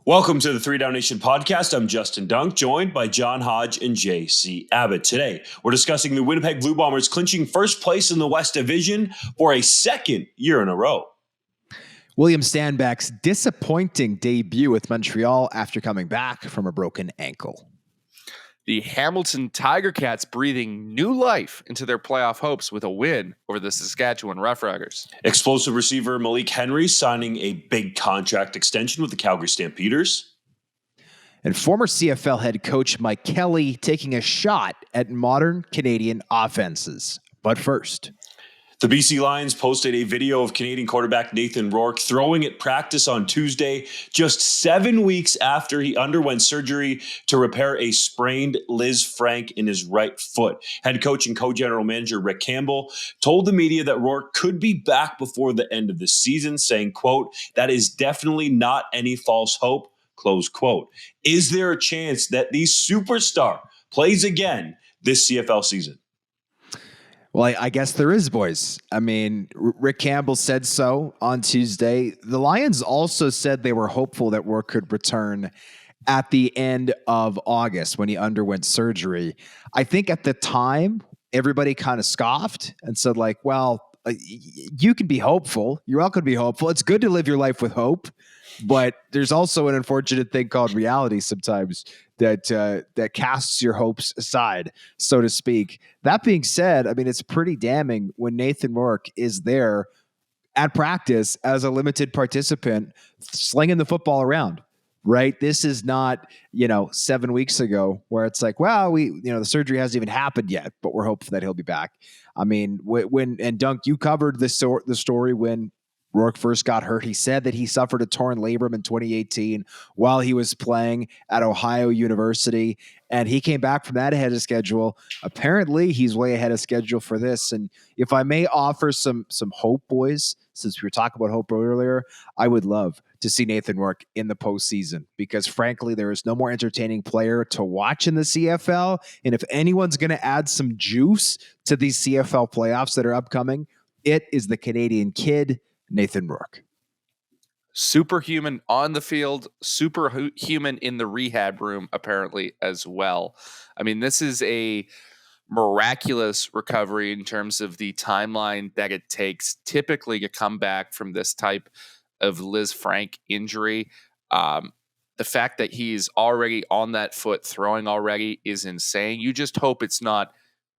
Welcome to the 3 Down Nation podcast. I'm Justin Dunk, joined by John Hodge and JC Abbott. Today, we're discussing the Winnipeg Blue Bombers clinching first place in the West Division for a second year in a row. William Stanback's disappointing debut with Montreal after coming back from a broken ankle. The Hamilton Tiger Cats breathing new life into their playoff hopes with a win over the Saskatchewan Roughriders. Explosive receiver Malik Henry signing a big contract extension with the Calgary Stampeders. And former CFL head coach Mike Kelly taking a shot at modern Canadian offenses. But first, the BC Lions posted a video of Canadian quarterback Nathan Rourke throwing at practice on Tuesday, just 7 weeks after he underwent surgery to repair a sprained Liz Frank in his right foot. Head coach and co-general manager Rick Campbell told the media that Rourke could be back before the end of the season, saying, quote, "That is definitely not any false hope," close quote. Is there a chance that the superstar plays again this CFL season? Well, I guess there is, boys. I mean, Rick Campbell said so on Tuesday. The Lions also said they were hopeful that Rourke could return at the end of August when he underwent surgery. I think at the time, everybody kind of scoffed and said, like, well, you can be hopeful. You're welcome to be hopeful. It's good to live your life with hope. But there's also an unfortunate thing called reality sometimes that casts your hopes aside, so to speak. That being said, I mean, it's pretty damning when Nathan Rourke is there at practice as a limited participant, slinging the football around, right? This is not, 7 weeks ago where it's like, well, the surgery hasn't even happened yet, but we're hopeful that he'll be back. I mean, and Dunk, you covered the story when Rourke first got hurt. He said that he suffered a torn labrum in 2018 while he was playing at Ohio University, and he came back from that ahead of schedule. Apparently, he's way ahead of schedule for this. And if I may offer some hope, boys, since we were talking about hope earlier, I would love to see Nathan Rourke in the postseason because, frankly, there is no more entertaining player to watch in the CFL. And if anyone's going to add some juice to these CFL playoffs that are upcoming, it is the Canadian kid, Nathan Rourke. Superhuman on the field, superhuman in the rehab room, apparently, as well. I mean, this is a miraculous recovery in terms of the timeline that it takes typically to come back from this type of Liz Frank injury. The fact that he's already on that foot throwing already is insane. You just hope it's not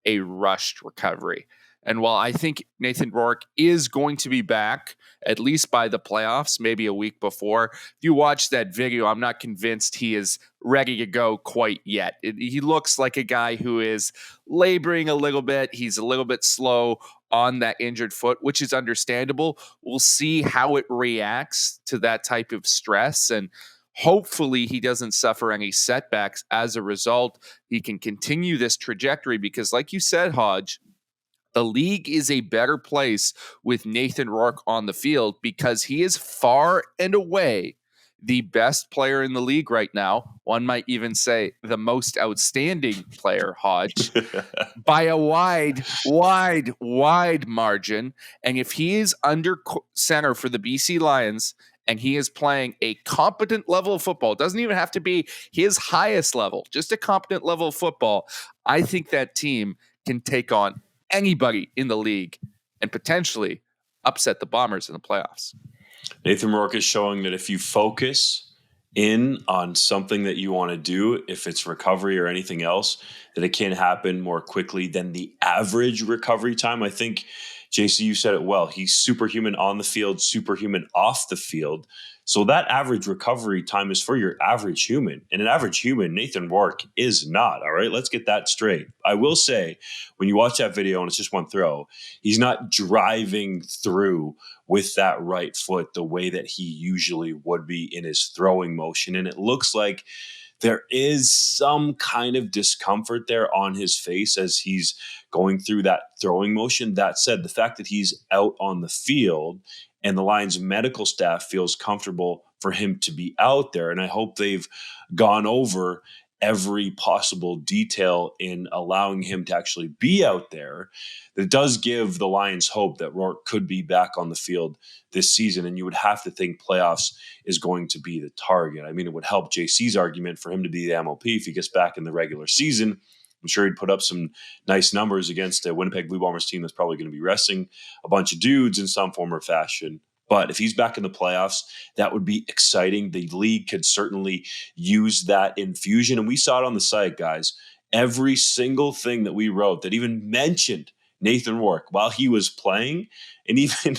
a rushed recovery. And while I think Nathan Rourke is going to be back, at least by the playoffs, maybe a week before, if you watch that video, I'm not convinced he is ready to go quite yet. He looks like a guy who is laboring a little bit. He's a little bit slow on that injured foot, which is understandable. We'll see how it reacts to that type of stress, and hopefully he doesn't suffer any setbacks as a result. He can continue this trajectory because, like you said, Hodge, the league is a better place with Nathan Rourke on the field because he is far and away the best player in the league right now. One might even say the most outstanding player, Hodge, by a wide margin. And if he is under center for the BC Lions and he is playing a competent level of football, it doesn't even have to be his highest level, just a competent level of football, I think that team can take on anybody in the league and potentially upset the Bombers in the playoffs. Nathan Rourke is showing that if you focus in on something that you want to do, if it's recovery or anything else, that it can happen more quickly than the average recovery time. I think, JC, you said it well. He's superhuman on the field, superhuman off the field. So that average recovery time is for your average human. And an average human, Nathan Rourke, is not. All right, let's get that straight. I will say, when you watch that video and it's just one throw, he's not driving through with that right foot the way that he usually would be in his throwing motion. And it looks like there is some kind of discomfort there on his face as he's going through that throwing motion. That said, the fact that he's out on the field and the Lions medical staff feels comfortable for him to be out there. And I hope they've gone over every possible detail in allowing him to actually be out there, that does give the Lions hope that Rourke could be back on the field this season. And you would have to think playoffs is going to be the target. I mean, it would help JC's argument for him to be the MLP if he gets back in the regular season. I'm sure he'd put up some nice numbers against a Winnipeg Blue Bombers team that's probably going to be resting a bunch of dudes in some form or fashion. But if he's back in the playoffs, that would be exciting. The league could certainly use that infusion. And we saw it on the site, guys. Every single thing that we wrote that even mentioned Nathan Rourke while he was playing, and even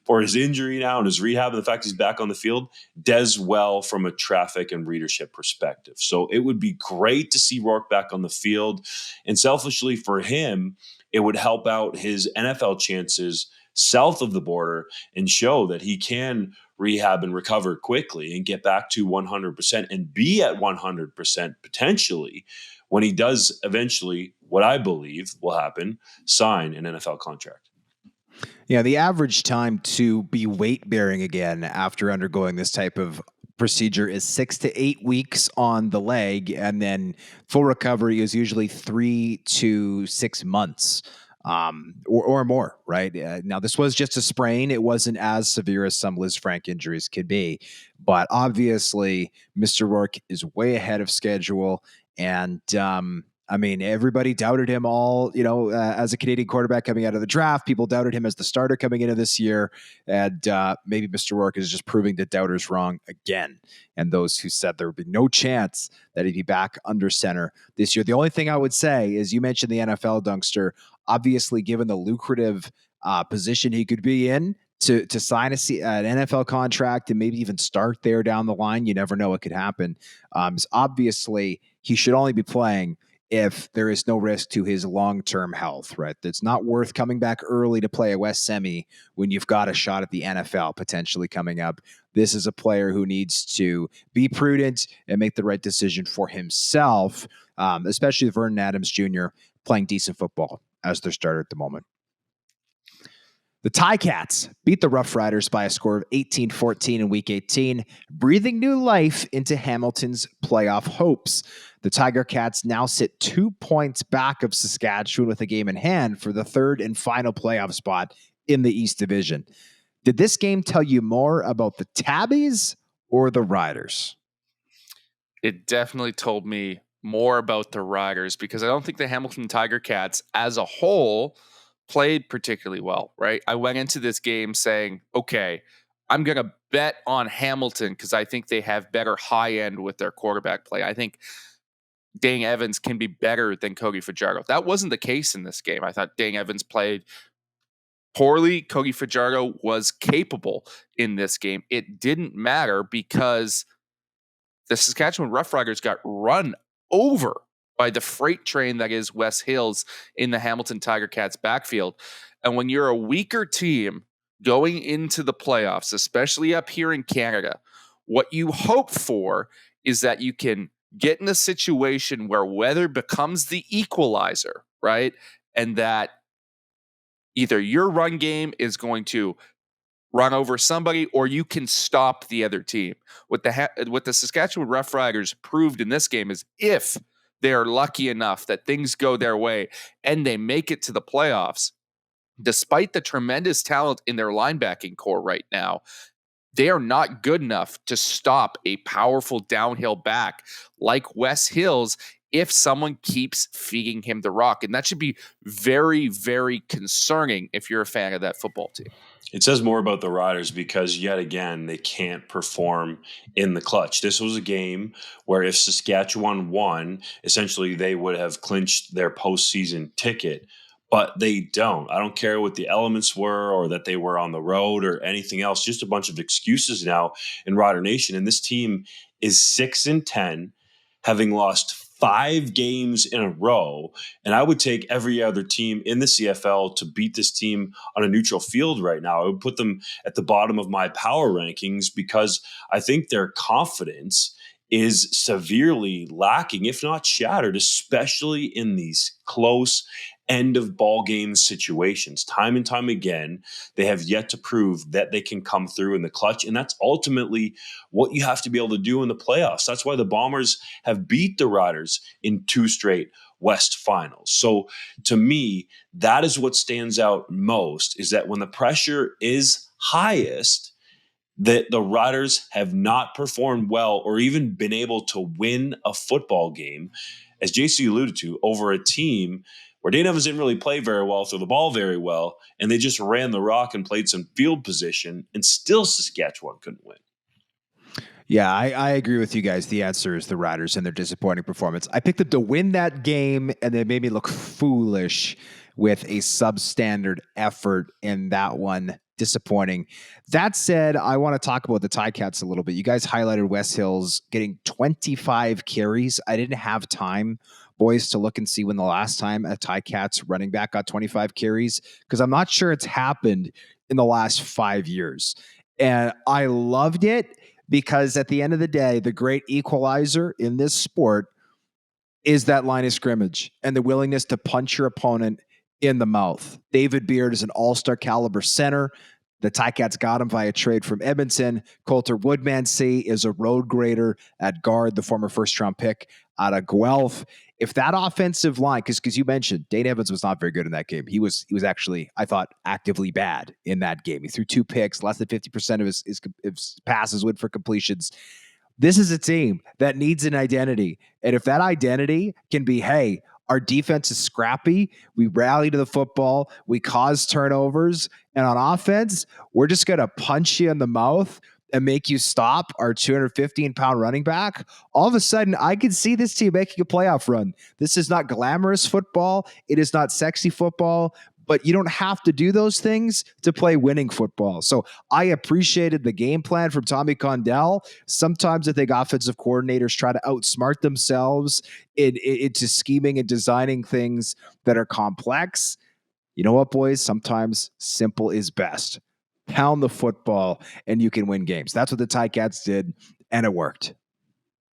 for his injury now and his rehab and the fact he's back on the field, does well from a traffic and readership perspective. So it would be great to see Rourke back on the field. And selfishly for him, it would help out his NFL chances south of the border and show that he can rehab and recover quickly and get back to 100% and be at 100% potentially when he does eventually, what I believe will happen, sign an NFL contract. Yeah, the average time to be weight bearing again after undergoing this type of procedure is 6 to 8 weeks on the leg, and then full recovery is usually 3 to 6 months. Or more, right? Now, this was just a sprain. It wasn't as severe as some Liz Frank injuries could be. But obviously, Mr. Rourke is way ahead of schedule. And, I mean, everybody doubted him as a Canadian quarterback coming out of the draft. People doubted him as the starter coming into this year. And maybe Mr. Rourke is just proving the doubters wrong again. And those who said there would be no chance that he'd be back under center this year. The only thing I would say is, you mentioned the NFL, Dunkster. Obviously, given the lucrative position he could be in to sign an NFL contract and maybe even start there down the line, you never know what could happen. Obviously, he should only be playing if there is no risk to his long-term health, right? It's not worth coming back early to play a West Semi when you've got a shot at the NFL potentially coming up. This is a player who needs to be prudent and make the right decision for himself, especially Vernon Adams Jr. playing decent football as their starter at the moment. The Ticats beat the Roughriders by a score of 18-14 in Week 18, breathing new life into Hamilton's playoff hopes. The Tiger Cats now sit 2 points back of Saskatchewan with a game in hand for the third and final playoff spot in the East Division. Did this game tell you more about the Tabbies or the Riders? It definitely told me more about the Riders, because I don't think the Hamilton Tiger Cats as a whole played particularly well, right? I went into this game saying, okay, I'm going to bet on Hamilton because I think they have better high end with their quarterback play. I think Dane Evans can be better than Cody Fajardo. That wasn't the case in this game. I thought Dane Evans played poorly. Cody Fajardo was capable in this game. It didn't matter because the Saskatchewan Roughriders got run over by the freight train that is West Hills in the Hamilton Tiger Cats backfield. And when you're a weaker team going into the playoffs, especially up here in Canada, what you hope for is that you can get in a situation where weather becomes the equalizer, right? And that either your run game is going to run over somebody, or you can stop the other team. What the Saskatchewan Roughriders proved in this game is, if they are lucky enough that things go their way and they make it to the playoffs, despite the tremendous talent in their linebacking core right now, they are not good enough to stop a powerful downhill back like Wes Hills if someone keeps feeding him the rock. And that should be very, very concerning if you're a fan of that football team. It says more about the Riders because, yet again, they can't perform in the clutch. This was a game where if Saskatchewan won, essentially they would have clinched their postseason ticket, but they don't. I don't care what the elements were or that they were on the road or anything else, just a bunch of excuses now in Rider Nation. And this team is 6-10, having lost 5 games in a row. And I would take every other team in the CFL to beat this team on a neutral field right now. I would put them at the bottom of my power rankings because I think their confidence is severely lacking, if not shattered, especially in these close end of ball game situations. Time and time again, they have yet to prove that they can come through in the clutch. And that's ultimately what you have to be able to do in the playoffs. That's why the Bombers have beat the Riders in 2 straight West finals. So to me, that is what stands out most, is that when the pressure is highest, that the Riders have not performed well or even been able to win a football game, as JC alluded to, over a team where Dane Evans didn't really play very well, throw the ball very well, and they just ran the rock and played some field position, and still Saskatchewan couldn't win. Yeah, I agree with you guys. The answer is the Riders and their disappointing performance. I picked them to win that game, and they made me look foolish with a substandard effort in that one. Disappointing. That said, I want to talk about the Ticats a little bit. You guys highlighted West Hills getting 25 carries. I didn't have time, boys, to look and see when the last time a Ticats running back got 25 carries, because I'm not sure it's happened in the last 5 years. And I loved it because at the end of the day, the great equalizer in this sport is that line of scrimmage and the willingness to punch your opponent in the mouth. David Beard is an all-star caliber center. The Ticats got him via trade from Edmonton. Coulter Woodmansee is a road grader at guard, the former first-round pick out of Guelph. If that offensive line, because you mentioned Dane Evans was not very good in that game. He was actually, I thought, actively bad in that game. He threw 2 picks, less than 50% of his passes went for completions. This is a team that needs an identity. And if that identity can be, hey, our defense is scrappy, we rally to the football, we cause turnovers, and on offense, we're just going to punch you in the mouth and make you stop our 215-pound running back, all of a sudden, I can see this team making a playoff run. This is not glamorous football. It is not sexy football, but you don't have to do those things to play winning football. So I appreciated the game plan from Tommy Condell. Sometimes I think offensive coordinators try to outsmart themselves into scheming and designing things that are complex. You know what, boys? Sometimes simple is best. Pound the football and you can win games. That's what the Ticats did, and it worked.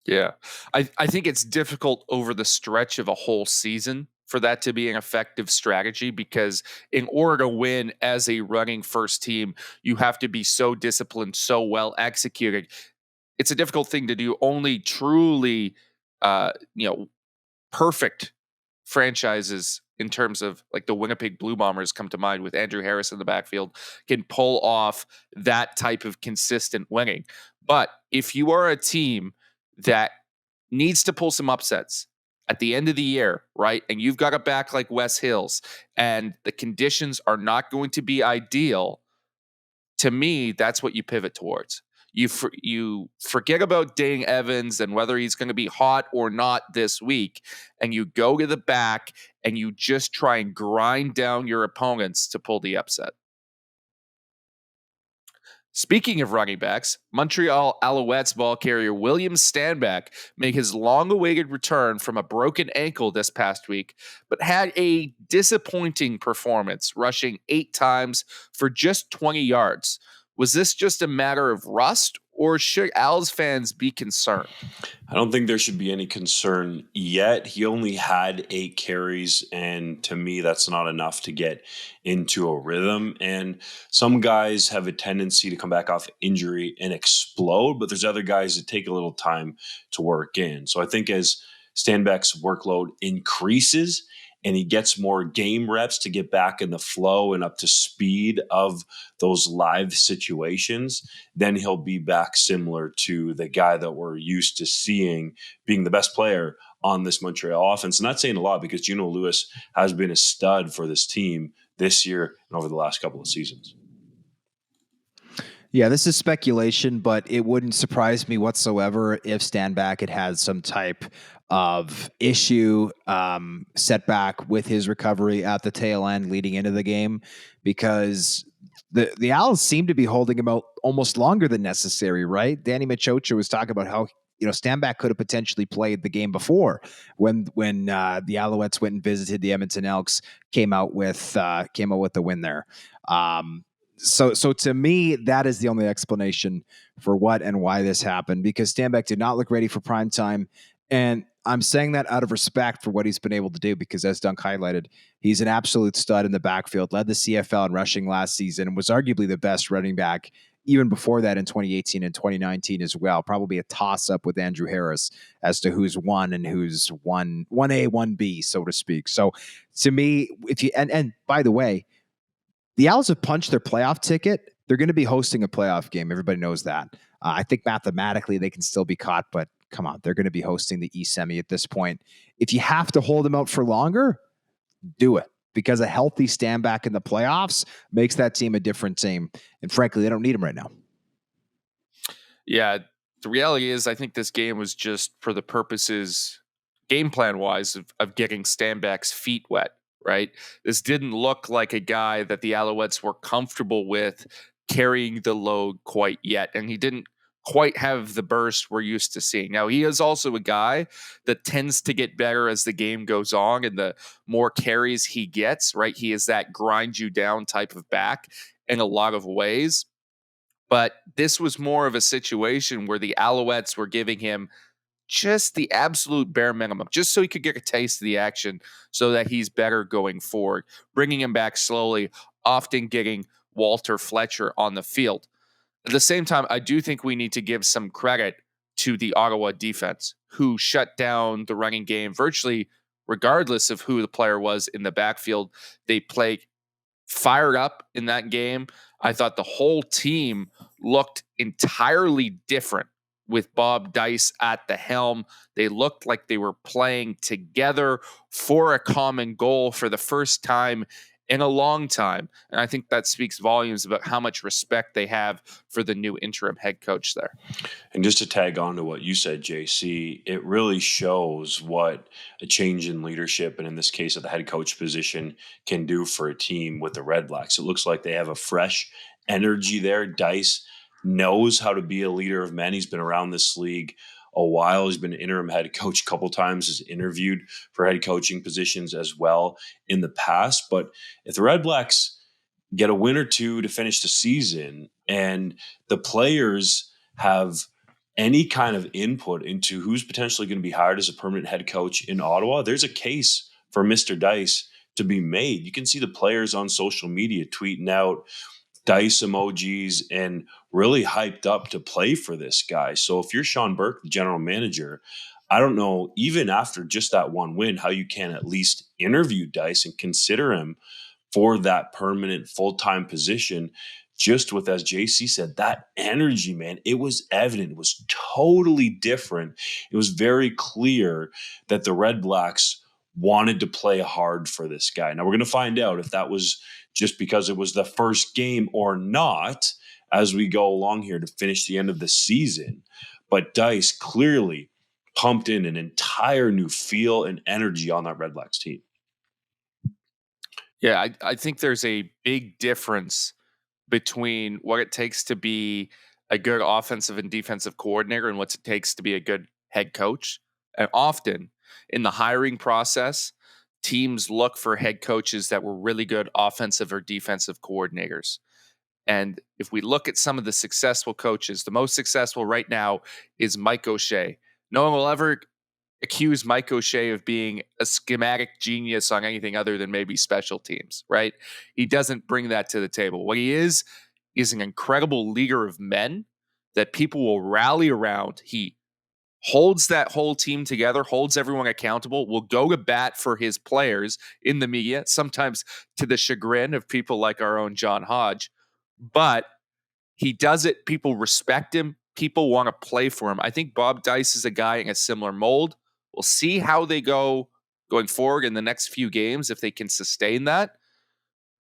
Yeah. I think it's difficult over the stretch of a whole season for that to be an effective strategy, because in order to win as a running first team, you have to be so disciplined, so well executed. It's a difficult thing to do. Only truly, perfect franchises in terms of like the Winnipeg Blue Bombers come to mind with Andrew Harris in the backfield can pull off that type of consistent winning. But if you are a team that needs to pull some upsets at the end of the year, right? And you've got a back like West Hills and the conditions are not going to be ideal, to me, that's what you pivot towards. You forget about Dane Evans and whether he's going to be hot or not this week, and you go to the back and you just try and grind down your opponents to pull the upset. Speaking of running backs, Montreal Alouettes ball carrier William Stanback made his long-awaited return from a broken ankle this past week, but had a disappointing performance, rushing 8 times for just 20 yards. Was this just a matter of rust, or should Als fans be concerned? I don't think there should be any concern yet. He only had 8 carries, and to me, that's not enough to get into a rhythm. And some guys have a tendency to come back off injury and explode, but there's other guys that take a little time to work in. So I think as Stanback's workload increases and he gets more game reps to get back in the flow and up to speed of those live situations, then he'll be back similar to the guy that we're used to seeing being the best player on this Montreal offense. And that's saying a lot, because Gino Lewis has been a stud for this team this year and over the last couple of seasons. Yeah, this is speculation, but it wouldn't surprise me whatsoever if Stanback had some type of issue, setback with his recovery at the tail end leading into the game, because the Owls seem to be holding him out almost longer than necessary, right? Danny Machocha was talking about how Stanback could have potentially played the game before when the Alouettes went and visited the Edmonton Elks, came out with the win there. So to me, that is the only explanation for what and why this happened, because Stanback did not look ready for prime time. And I'm saying that out of respect for what he's been able to do, because as Dunk highlighted, he's an absolute stud in the backfield, led the CFL in rushing last season, and was arguably the best running back even before that in 2018 and 2019 as well. Probably a toss-up with Andrew Harris as to who's one and who's 1A, 1B, so to speak. So to me, if you and by the way, the Owls have punched their playoff ticket. They're going to be hosting a playoff game. Everybody knows that. I think mathematically they can still be caught, but come on, they're going to be hosting the East Semi at this point. If you have to hold them out for longer, do it, because a healthy Stanback in the playoffs makes that team a different team. And frankly, they don't need him right now. Yeah, the reality is I think this game was just for the purposes, game plan wise, of getting Stanback's feet wet, right? This didn't look like a guy that the Alouettes were comfortable with carrying the load quite yet. And he didn't quite have the burst we're used to seeing. Now, he is also a guy that tends to get better as the game goes on and the more carries he gets, right? He is that grind you down type of back in a lot of ways. But this was more of a situation where the Alouettes were giving him just the absolute bare minimum, just so he could get a taste of the action so that he's better going forward, bringing him back slowly, often getting Walter Fletcher on the field. At the same time, I do think we need to give some credit to the Ottawa defense, who shut down the running game virtually regardless of who the player was in the backfield. They played fired up in that game. I thought the whole team looked entirely different with Bob Dyce at the helm. They looked like they were playing together for a common goal for the first time in a long time. And I think that speaks volumes about how much respect they have for the new interim head coach there. And just to tag on to what you said, JC, it really shows what a change in leadership, and in this case of the head coach position, can do for a team with the Redblacks. It looks like they have a fresh energy there. Dyce knows how to be a leader of men. He's been around this league a while. He's been interim head coach a couple times, has interviewed for head coaching positions as well in the past. But if the Redblacks get a win or two to finish the season and the players have any kind of input into who's potentially going to be hired as a permanent head coach in Ottawa, there's a case for Mr. Dyce to be made. You can see the players on social media tweeting out Dyce emojis and really hyped up to play for this guy. So if you're Sean Burke, the general manager, I don't know, even after just that one win, how you can at least interview Dyce and consider him for that permanent full-time position. Just with, as JC said, that energy, man, it was evident. It was totally different. It was very clear that the Redblacks wanted to play hard for this guy. Now we're going to find out if that was just because it was the first game or not as we go along here to finish the end of the season. But Dyce clearly pumped in an entire new feel and energy on that Redblacks team. Yeah, I think there's a big difference between what it takes to be a good offensive and defensive coordinator and what it takes to be a good head coach. And often in the hiring process, teams look for head coaches that were really good offensive or defensive coordinators. And if we look at some of the successful coaches, the most successful right now is Mike O'Shea. No one will ever accuse Mike O'Shea of being a schematic genius on anything other than maybe special teams, right? He doesn't bring that to the table. What he is an incredible leader of men that people will rally around. He holds that whole team together, holds everyone accountable, will go to bat for his players in the media, sometimes to the chagrin of people like our own John Hodge. But he does it. People respect him. People want to play for him. I think Bob Dyce is a guy in a similar mold. We'll see how they go going forward in the next few games, if they can sustain that.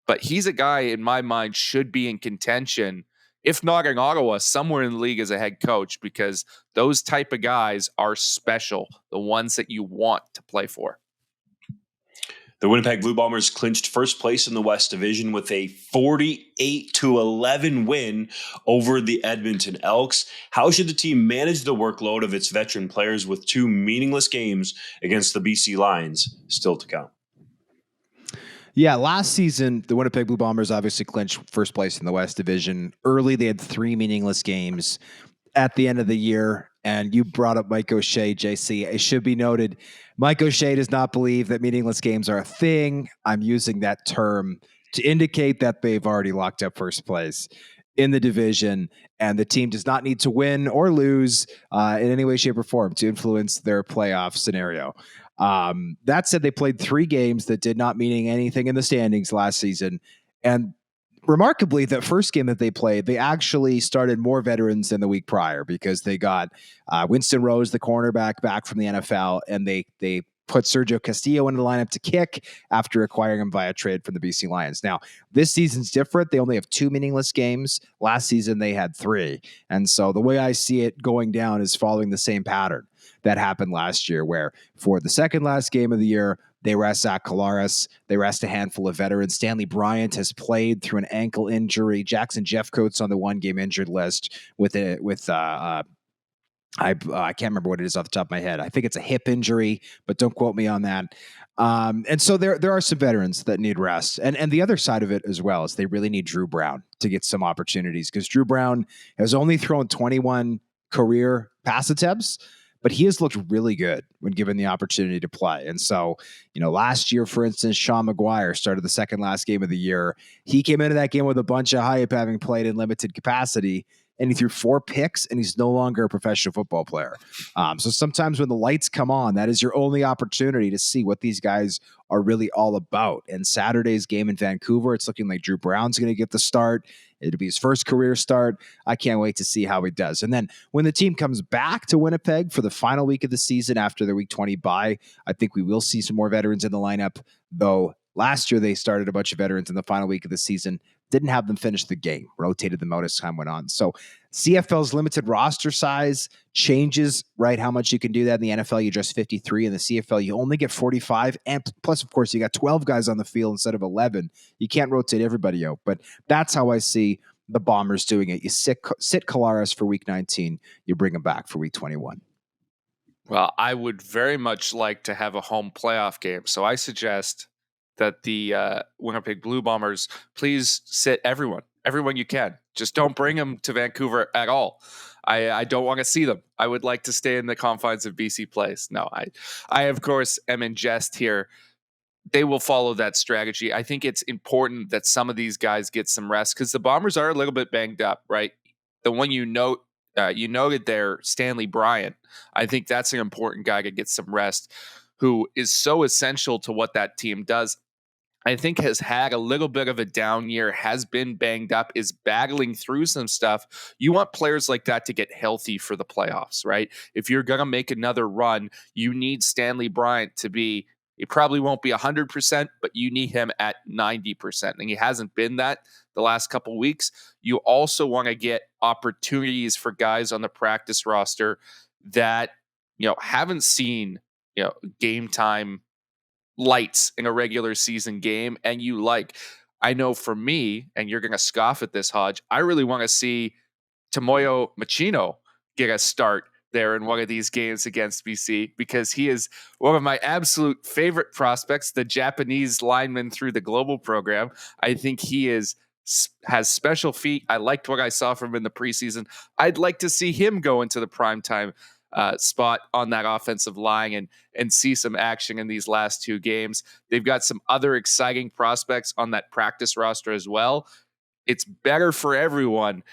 But he's a guy, in my mind, should be in contention, if not in Ottawa, somewhere in the league as a head coach, because those type of guys are special, the ones that you want to play for. The Winnipeg Blue Bombers clinched first place in the West Division with a 48-11 win over the Edmonton Elks. How should the team manage the workload of its veteran players with two meaningless games against the BC Lions still to come? Yeah, last season, the Winnipeg Blue Bombers obviously clinched first place in the West Division. Early, they had 3 meaningless games. At the end of the year, And you brought up Mike O'Shea, JC. It should be noted, Mike O'Shea does not believe that meaningless games are a thing. I'm using that term to indicate that they've already locked up first place in the division, and the team does not need to win or lose in any way, shape, or form to influence their playoff scenario. That said, they played 3 games that did not mean anything in the standings last season, and remarkably, the first game that they played, they actually started more veterans than the week prior because they got Winston Rose, the cornerback, back from the NFL, and they put Sergio Castillo into the lineup to kick after acquiring him via trade from the BC Lions. Now, this season's different. They only have 2 meaningless games. Last season, they had 3. And so the way I see it going down is following the same pattern that happened last year, where for the second last game of the year, they rest Zach Collaros. They rest a handful of veterans. Stanley Bryant has played through an ankle injury. Jackson Jeffcoat's on the 1-game injured list I can't remember what it is off the top of my head. I think it's a hip injury, but don't quote me on that. And so there are some veterans that need rest. And the other side of it as well is they really need Drew Brown to get some opportunities, because Drew Brown has only thrown 21 career pass attempts, but he has looked really good when given the opportunity to play. And so, last year, for instance, Sean McGuire started the second last game of the year. He came into that game with a bunch of hype, having played in limited capacity, and he threw 4 picks, and he's no longer a professional football player. So sometimes when the lights come on, that is your only opportunity to see what these guys are really all about. And Saturday's game in Vancouver, it's looking like Drew Brown's going to get the start. It'll be his first career start. I can't wait to see how he does. And then when the team comes back to Winnipeg for the final week of the season after their Week 20 bye, I think we will see some more veterans in the lineup, though last year they started a bunch of veterans in the final week of the season. Didn't have them finish the game, rotated them out as time went on. So CFL's limited roster size changes, right? How much you can do that. In the NFL, you just 53. In the CFL, you only get 45. And plus, of course, you got 12 guys on the field instead of 11. You can't rotate everybody out. But that's how I see the Bombers doing it. You sit Collaros for Week 19. You bring him back for Week 21. Well, I would very much like to have a home playoff game. So I suggest that the Winnipeg Blue Bombers please sit everyone you can. Just don't bring them to Vancouver at all. I don't want to see them. I would like to stay in the confines of BC Place. No, I of course am in jest here. They will follow that strategy. I think it's important that some of these guys get some rest, because the Bombers are a little bit banged up, right? The one you noted there, Stanley Bryant. I think that's an important guy to get some rest, who is so essential to what that team does. I think has had a little bit of a down year, has been banged up, is battling through some stuff. You want players like that to get healthy for the playoffs, right? If you're going to make another run, you need Stanley Bryant to be, he probably won't be 100%, but you need him at 90%. And he hasn't been that the last couple of weeks. You also want to get opportunities for guys on the practice roster that, haven't seen, game time lights in a regular season game. And I know for me, and you're going to scoff at this, Hodge, I really want to see Tomoyo Machino get a start there in one of these games against BC, because he is one of my absolute favorite prospects, the Japanese lineman through the global program. I think he has special feet. I liked what I saw from him in the preseason. I'd like to see him go into the primetime spot on that offensive line and see some action in these last 2 games. They've got some other exciting prospects on that practice roster as well. It's better for everyone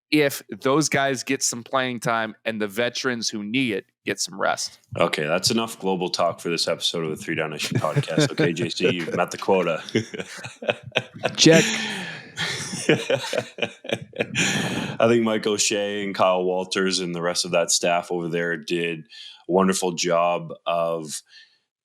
if those guys get some playing time and the veterans who need it get some rest. Okay, that's enough global talk for this episode of the 3 Down Issue podcast. Okay, JC, you've met the quota. Check. I think Mike O'Shea and Kyle Walters and the rest of that staff over there did a wonderful job of,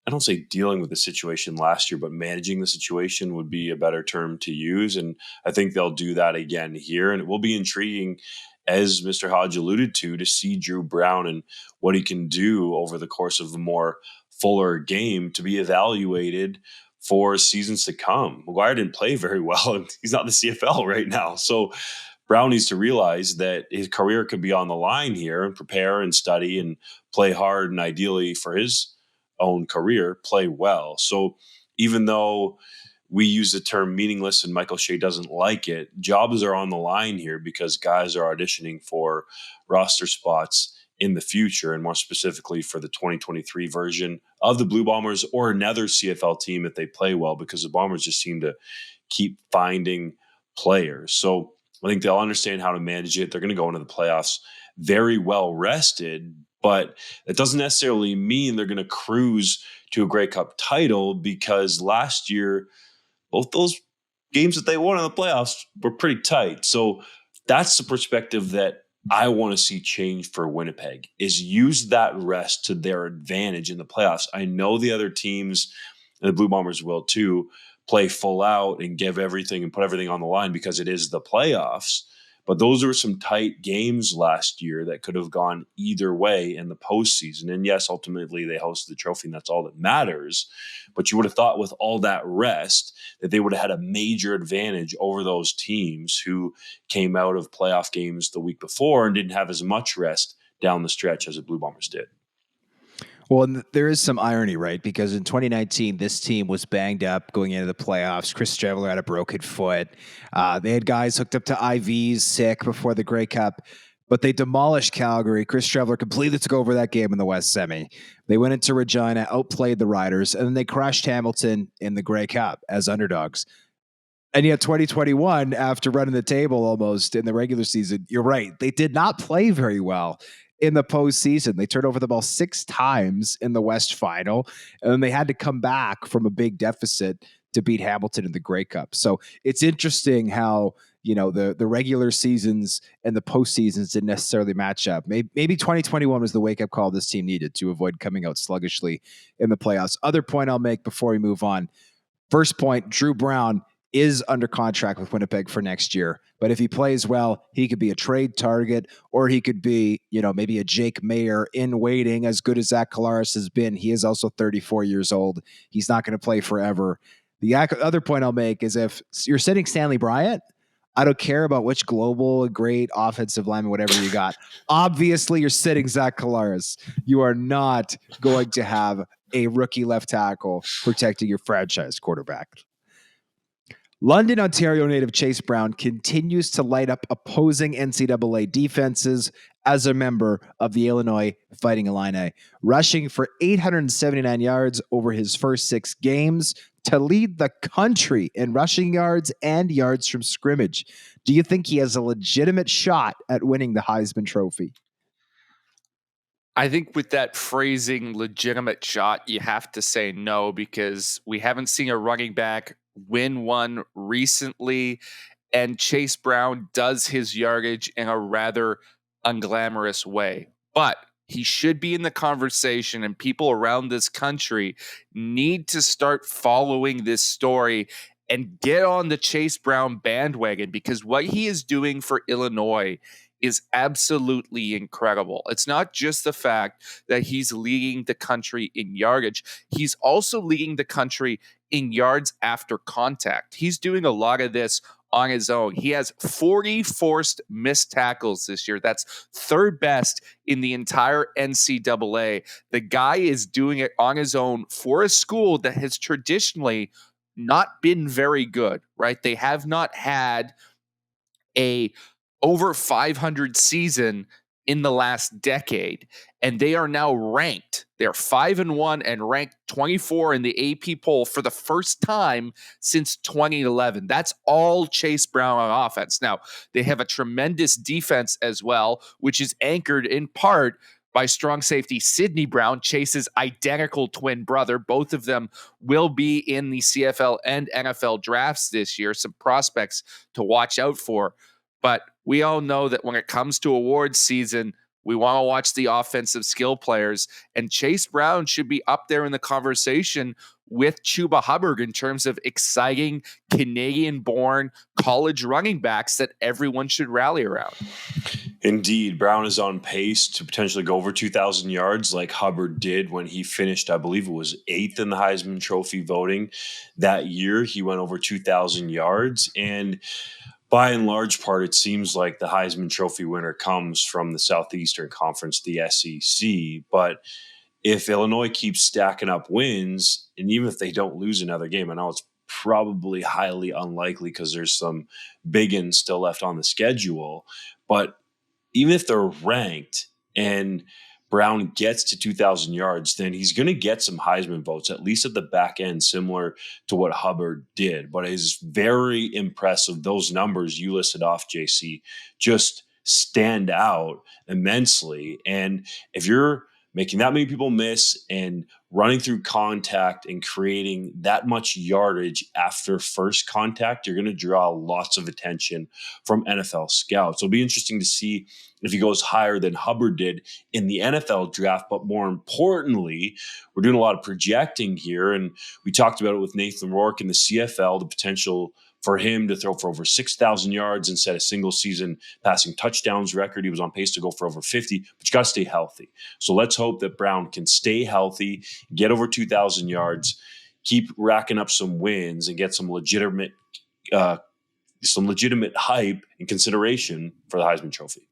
I don't say dealing with the situation last year, but managing the situation would be a better term to use. And I think they'll do that again here. And it will be intriguing, as Mr. Hodge alluded to see Drew Brown and what he can do over the course of a more fuller game to be evaluated for seasons to come. McGuire didn't play very well, and he's not in the CFL right now. So Brown needs to realize that his career could be on the line here, and prepare and study and play hard, and ideally for his own career, play well. So even though we use the term meaningless and Michael Shea doesn't like it, jobs are on the line here because guys are auditioning for roster spots in the future, and more specifically for the 2023 version of the Blue Bombers or another CFL team if they play well, because the Bombers just seem to keep finding players. So I think they'll understand how to manage it. They're going to go into the playoffs very well rested, but that doesn't necessarily mean they're going to cruise to a Grey Cup title, because last year, both those games that they won in the playoffs were pretty tight. So that's the perspective that I want to see change for Winnipeg, is use that rest to their advantage in the playoffs. I know the other teams, and the Blue Bombers will too, play full out and give everything and put everything on the line because it is the playoffs. But those were some tight games last year that could have gone either way in the postseason. And yes, ultimately they hosted the trophy, and that's all that matters. But you would have thought with all that rest that they would have had a major advantage over those teams who came out of playoff games the week before and didn't have as much rest down the stretch as the Blue Bombers did. Well, and there is some irony, right? Because in 2019, this team was banged up going into the playoffs. Chris Streveler had a broken foot. They had guys hooked up to IVs, sick before the Grey Cup, but they demolished Calgary. Chris Streveler completely took over that game in the West Semi. They went into Regina, outplayed the Riders, and then they crushed Hamilton in the Grey Cup as underdogs. And yet 2021, after running the table almost in the regular season, you're right, they did not play very well in the postseason. They turned over the ball 6 times in the West Final, and then they had to come back from a big deficit to beat Hamilton in the Grey Cup. So it's interesting how, you know, the regular seasons and the postseasons didn't necessarily match up. Maybe 2021 was the wake-up call this team needed to avoid coming out sluggishly in the playoffs. Other point I'll make before we move on. First point, Drew Brown is under contract with Winnipeg for next year. But if he plays well, he could be a trade target, or he could be, you know, maybe a Jake Mayer in waiting, as good as Zach Collaros has been. He is also 34 years old. He's not going to play forever. The other point I'll make is, if you're sitting Stanley Bryant, I don't care about which global great offensive lineman, whatever you got. Obviously, you're sitting Zach Collaros. You are not going to have a rookie left tackle protecting your franchise quarterback. London, Ontario native Chase Brown continues to light up opposing NCAA defenses as a member of the Illinois Fighting Illini, rushing for 879 yards over his first 6 games to lead the country in rushing yards and yards from scrimmage. Do you think he has a legitimate shot at winning the Heisman Trophy? I think with that phrasing, legitimate shot, you have to say no, because we haven't seen a running back win one recently, and Chase Brown does his yardage in a rather unglamorous way. But he should be in the conversation, and people around this country need to start following this story and get on the Chase Brown bandwagon, because what he is doing for Illinois is absolutely incredible. It's not just the fact that he's leading the country in yardage. He's also leading the country in yards after contact. He's doing a lot of this on his own. He has 40 forced missed tackles this year. That's 3rd best in the entire NCAA. The guy is doing it on his own for a school that has traditionally not been very good, right? They have not had a over 500 season in the last decade, and they are now ranked. They're 5-1 and ranked 24 in the AP poll for the first time since 2011. That's all Chase Brown on offense. Now, they have a tremendous defense as well, which is anchored in part by strong safety Sidney Brown, Chase's identical twin brother. Both of them will be in the CFL and NFL drafts this year. Some prospects to watch out for. But we all know that when it comes to awards season, we want to watch the offensive skill players. And Chase Brown should be up there in the conversation with Chuba Hubbard in terms of exciting Canadian-born college running backs that everyone should rally around. Indeed, Brown is on pace to potentially go over 2,000 yards like Hubbard did when he finished, I believe it was 8th in the Heisman Trophy voting that year. He went over 2,000 yards, and by and large part, it seems like the Heisman Trophy winner comes from the Southeastern Conference, the SEC. But if Illinois keeps stacking up wins, and even if they don't lose another game, I know it's probably highly unlikely because there's some big ins still left on the schedule. But even if they're ranked and Brown gets to 2,000 yards, then he's going to get some Heisman votes, at least at the back end, similar to what Hubbard did. But it's very impressive. Those numbers you listed off, JC, just stand out immensely. And if you're making that many people miss and running through contact and creating that much yardage after first contact, you're going to draw lots of attention from NFL scouts. It'll be interesting to see if he goes higher than Hubbard did in the NFL draft. But more importantly, we're doing a lot of projecting here. And we talked about it with Nathan Rourke in the CFL, the potential for him to throw for over 6,000 yards and set a single season passing touchdowns record. He was on pace to go for over 50, but you got to stay healthy. So let's hope that Brown can stay healthy, get over 2,000 yards, keep racking up some wins, and get some legitimate hype and consideration for the Heisman Trophy.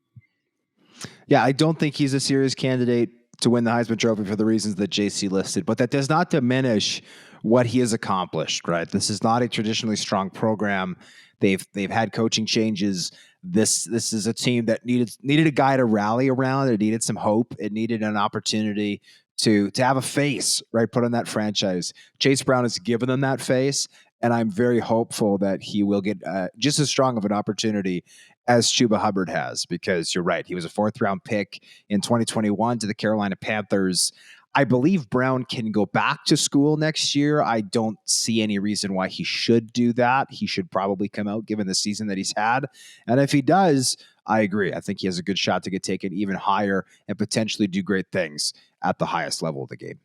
Yeah, I don't think he's a serious candidate to win the Heisman Trophy for the reasons that JC listed, but that does not diminish what he has accomplished, right? This is not a traditionally strong program. They've had coaching changes. This is a team that needed a guy to rally around. It needed some hope. It needed an opportunity to have a face, right, put on that franchise. Chase Brown has given them that face, and I'm very hopeful that he will get just as strong of an opportunity as Chuba Hubbard has, because you're right. He was a 4th-round pick in 2021 to the Carolina Panthers. I believe Brown can go back to school next year. I don't see any reason why he should do that. He should probably come out given the season that he's had. And if he does, I agree. I think he has a good shot to get taken even higher and potentially do great things at the highest level of the game.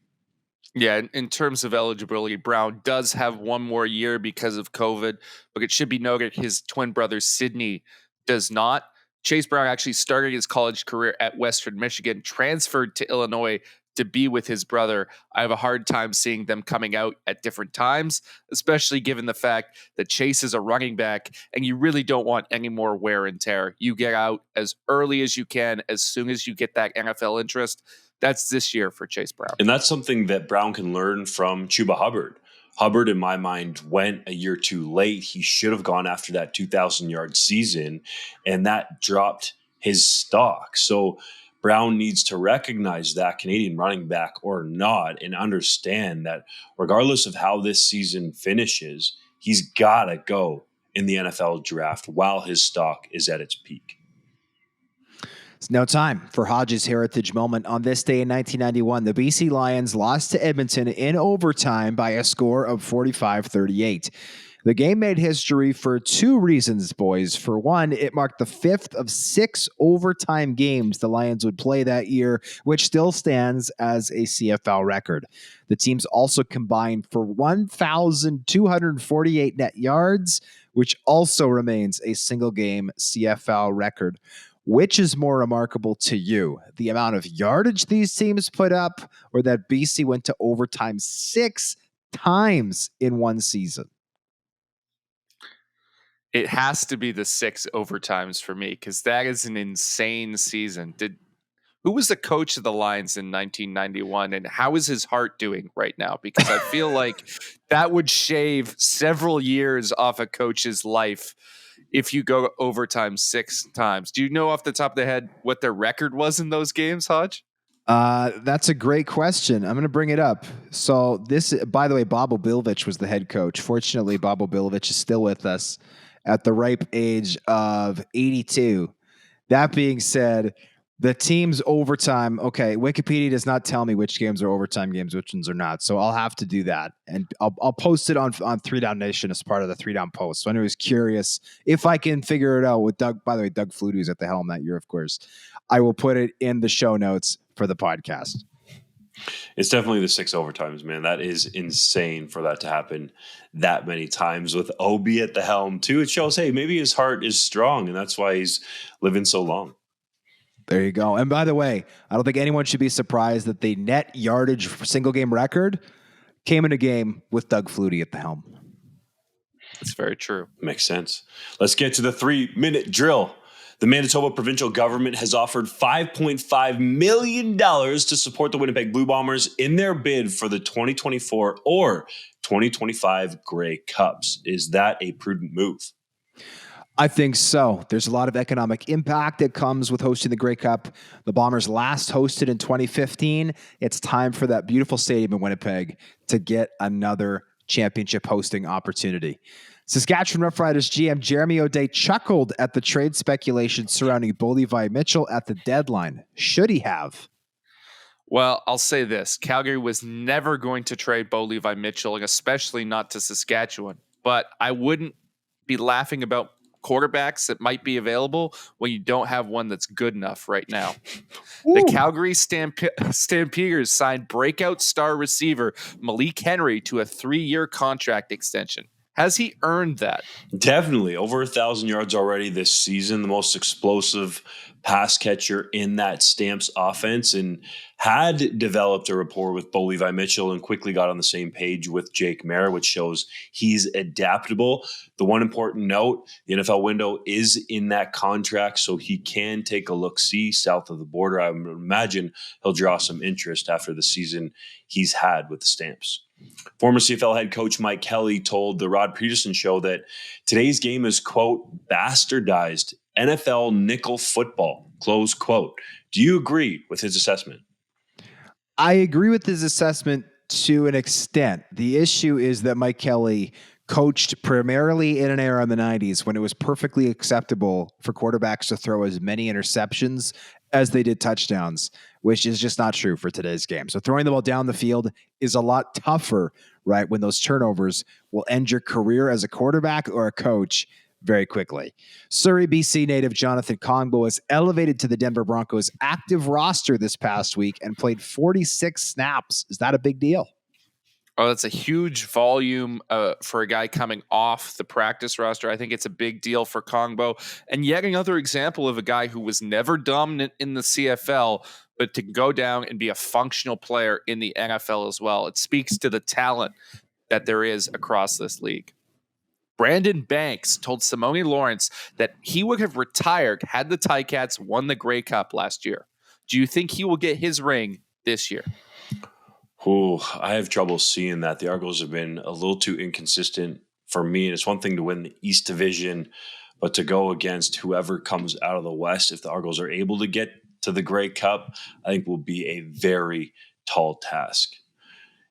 Yeah, in terms of eligibility, Brown does have one more year because of COVID, but it should be noted his twin brother, Sidney, does not. Chase Brown actually started his college career at Western Michigan, transferred to Illinois to be with his brother. I have a hard time seeing them coming out at different times, especially given the fact that Chase is a running back and you really don't want any more wear and tear. You get out as early as you can, as soon as you get that NFL interest. That's this year for Chase Brown. And that's something that Brown can learn from Chuba Hubbard. Hubbard, in my mind, went a year too late. He should have gone after that 2,000-yard season, and that dropped his stock. So Brown needs to recognize that, Canadian running back or not, and understand that regardless of how this season finishes, he's got to go in the NFL draft while his stock is at its peak. It's now time for Hodge's heritage moment. On this day in 1991, the BC Lions lost to Edmonton in overtime by a score of 45-38. The game made history for 2 reasons, boys. For one, it marked the 5th of 6 overtime games the Lions would play that year, which still stands as a CFL record. The teams also combined for 1,248 net yards, which also remains a single-game CFL record. Which is more remarkable to you, the amount of yardage these teams put up, or that BC went to overtime 6 times in one season? It has to be the 6 overtimes for me, because that is an insane season. Who was the coach of the Lions in 1991, and how is his heart doing right now? Because I feel like that would shave several years off a coach's life if you go overtime 6 times. Do you know off the top of the head what their record was in those games, Hodge? That's a great question. I'm going to bring it up. So this, by the way, Bob Obilovich was the head coach. Fortunately, Bob Obilovich is still with us at the ripe age of 82. That being said, the team's overtime. Okay, Wikipedia does not tell me which games are overtime games, which ones are not. So I'll have to do that, and I'll post it on 3 Down Nation as part of the 3 Down post. So anyone who's curious, if I can figure it out with Doug. By the way, Doug Flutie was at the helm that year, of course. I will put it in the show notes for the podcast. It's definitely the 6 overtimes, man. That is insane for that to happen that many times with Obi at the helm too. It shows, hey, maybe his heart is strong, and that's why he's living so long. There you go. And by the way, I don't think anyone should be surprised that the net yardage single game record came in a game with Doug Flutie at the helm. That's very true. Makes sense. Let's get to the 3-minute drill. The Manitoba provincial government has offered $5.5 million to support the Winnipeg Blue Bombers in their bid for the 2024 or 2025 Grey Cups. Is that a prudent move? I think so. There's a lot of economic impact that comes with hosting the Grey Cup. The Bombers last hosted in 2015. It's time for that beautiful stadium in Winnipeg to get another championship hosting opportunity. Saskatchewan Roughriders GM Jeremy O'Day chuckled at the trade speculation surrounding Bo Levi Mitchell at the deadline. Should he have? Well, I'll say this. Calgary was never going to trade Bo Levi Mitchell, and especially not to Saskatchewan. But I wouldn't be laughing about quarterbacks that might be available when you don't have one that's good enough right now. The Calgary Stampeders signed breakout star receiver Malik Henry to a 3-year contract extension. Has he earned that? Definitely. Over 1,000 yards already this season, the most explosive pass catcher in that Stamps offense, and had developed a rapport with Bo Levi Mitchell and quickly got on the same page with Jake Mara, which shows he's adaptable. The one important note, the NFL window is in that contract, so he can take a look-see south of the border. I would imagine he'll draw some interest after the season he's had with the Stamps. Former CFL head coach Mike Kelly told the Rod Peterson show that today's game is, quote, bastardized NFL nickel football, close quote. Do you agree with his assessment? I agree with his assessment to an extent. The issue is that Mike Kelly coached primarily in an era in the 90s when it was perfectly acceptable for quarterbacks to throw as many interceptions as they did touchdowns, which is just not true for today's game. So throwing the ball down the field is a lot tougher, right, when those turnovers will end your career as a quarterback or a coach very quickly. Surrey, BC native Jonathan Kongbo was elevated to the Denver Broncos active roster this past week and played 46 snaps. Is that a big deal? Oh, that's a huge volume for a guy coming off the practice roster. I think it's a big deal for Kongbo. And yet another example of a guy who was never dominant in the CFL, but to go down and be a functional player in the NFL as well. It speaks to the talent that there is across this league. Brandon Banks told Simone Lawrence that he would have retired had the Ticats won the Grey Cup last year. Do you think he will get his ring this year? I have trouble seeing that. The Argos have been a little too inconsistent for me. And it's one thing to win the East Division, but to go against whoever comes out of the West, if the Argos are able to get to the Grey Cup, I think will be a very tall task.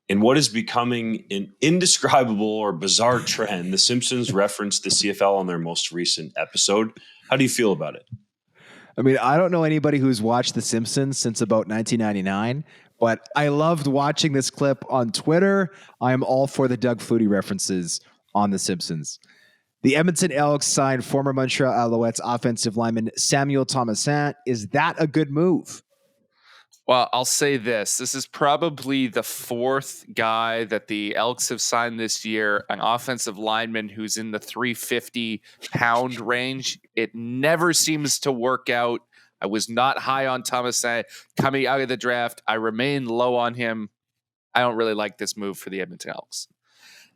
In what is becoming an indescribable or bizarre trend, The Simpsons referenced the CFL on their most recent episode. How do you feel about it? I mean, I don't know anybody who's watched The Simpsons since about 1999, but I loved watching this clip on Twitter. I am all for the Doug Flutie references on The Simpsons. The Edmonton Elks signed former Montreal Alouettes offensive lineman Samuel Thomasin. Is that a good move? Well, I'll say this. This is probably the fourth guy that the Elks have signed this year, an offensive lineman who's in the 350-pound range. It never seems to work out. I was not high on Thomasin coming out of the draft. I remain low on him. I don't really like this move for the Edmonton Elks.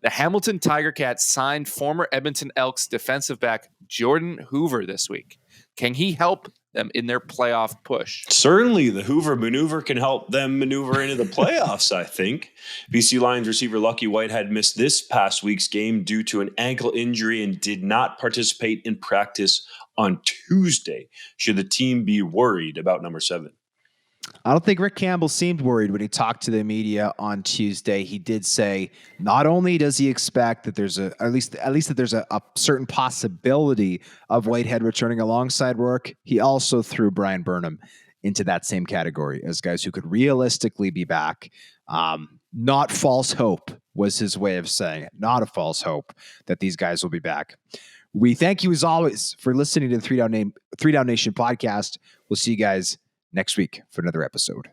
The Hamilton Tiger Cats signed former Edmonton Elks defensive back Jordan Hoover this week. Can he help them in their playoff push? Certainly, the Hoover maneuver can help them maneuver into the playoffs, I think. BC Lions receiver Lucky Whitehead missed this past week's game due to an ankle injury and did not participate in practice on Tuesday. Should the team be worried about number 7? I don't think Rick Campbell seemed worried when he talked to the media on Tuesday. He did say not only does he expect that there's at least that there's a certain possibility of Whitehead returning alongside Rourke, he also threw Brian Burnham into that same category as guys who could realistically be back. Not false hope was his way of saying it. Not a false hope that these guys will be back. We thank you as always for listening to the Three Down Nation podcast. We'll see you guys next week for another episode.